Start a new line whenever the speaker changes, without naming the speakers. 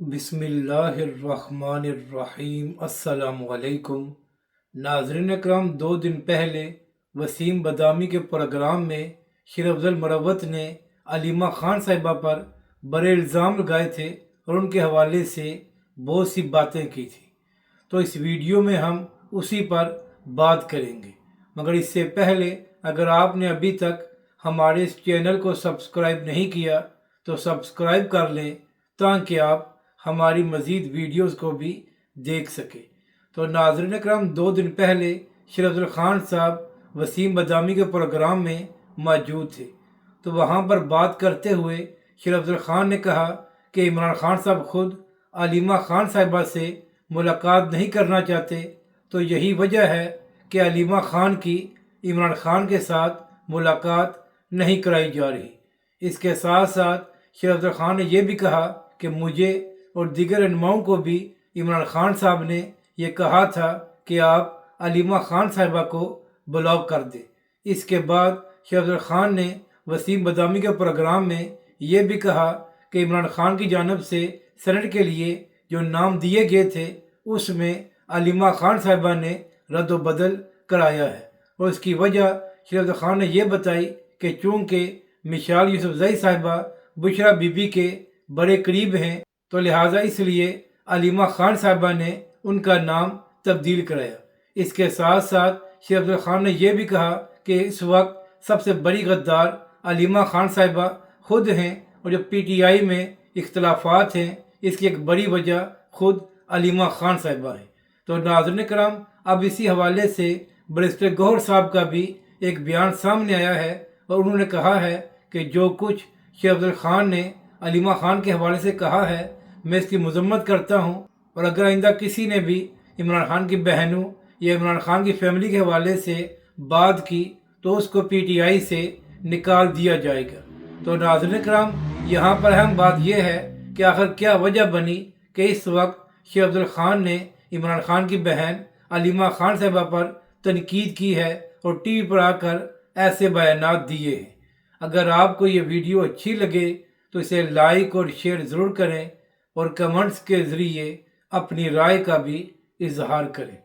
बिस्मिल्लाहिर्रहमानिर्रहीम। अस्सलामुअलैकुम। नाज़रीन अकराम, 2 दिन पहले वसीम बदामी के प्रोग्राम में शेर अफजल मरवत ने अलीमा ख़ान साहिबा पर बड़े इल्ज़ाम लगाए थे और उनके हवाले से बहुत सी बातें की थी। तो इस वीडियो में हम उसी पर बात करेंगे, मगर इससे पहले अगर आपने अभी तक हमारे इस चैनल को सब्सक्राइब नहीं किया तो सब्सक्राइब कर लें ताकि आप हमारी मज़ीद वीडियोस को भी देख सके। तो नाज़रीन करम, 2 दिन पहले शेर अफजल ख़ान साहब वसीम बदामी के प्रोग्राम में मौजूद थे। तो वहाँ पर बात करते हुए शेर अफजल ख़ान ने कहा कि इमरान ख़ान साहब ख़ुद अलीमा ख़ान साहिबा से मुलाकात नहीं करना चाहते, तो यही वजह है कि अलीमा ख़ान की इमरान ख़ान के साथ मुलाकात नहीं कराई जा रही। इसके साथ साथ शेर अफजल ख़ान ने यह भी कहा कि मुझे और दीगर रहनुमाओं को भी इमरान ख़ान साहब ने यह कहा था कि आप अलीमा ख़ान साहिबा को ब्लॉक कर दें। इसके बाद शेर अफजल ख़ान ने वसीम बदामी के प्रोग्राम में यह भी कहा कि इमरान ख़ान की जानब से सेनेट के लिए जो नाम दिए गए थे उसमें अलीमा ख़ान साहिबा ने रद्द बदल कराया है, और इसकी वजह शेर अफजल ख़ान ने यह बताई कि चूँकि मिसाल यूसुफजई साहिबा बुशरा बीबी के बड़े करीब हैं, तो लिहाजा इसलिए अलीमा ख़ान साहिबा ने उनका नाम तब्दील कराया। इसके साथ साथ शेर अफजल ख़ान ने यह भी कहा कि इस वक्त सबसे बड़ी गद्दार अलीमा ख़ान साहिबा खुद हैं, और जो PTI में इख्तलाफात हैं इसकी एक बड़ी वजह खुद अलीमा ख़ान साहिबा है। तो नाज़रीन कराम, अब इसी हवाले से बैरिस्टर गौहर साहब का भी एक बयान सामने आया है, और उन्होंने कहा है कि जो कुछ शेर अफजल ख़ान ने अलीमा ख़ान के हवाले से कहा है मैं इसकी मजम्मत करता हूँ, और अगर आइंदा किसी ने भी इमरान ख़ान की बहनों या इमरान ख़ान की फैमिली के हवाले से बात की तो उसको PTI से निकाल दिया जाएगा। तो नाज़रीन कराम, यहाँ पर अहम बात यह है कि आखिर क्या वजह बनी कि इस वक्त शेर अफजल ख़ान ने इमरान ख़ान की बहन अलीमा ख़ान साहिबा पर तनकीद की है और TV पर आकर ऐसे बयानात दिए हैं। अगर आपको ये वीडियो अच्छी लगे तो इसे लाइक और शेयर ज़रूर करें और कमेंट्स के ज़रिए अपनी राय का भी इजहार करें।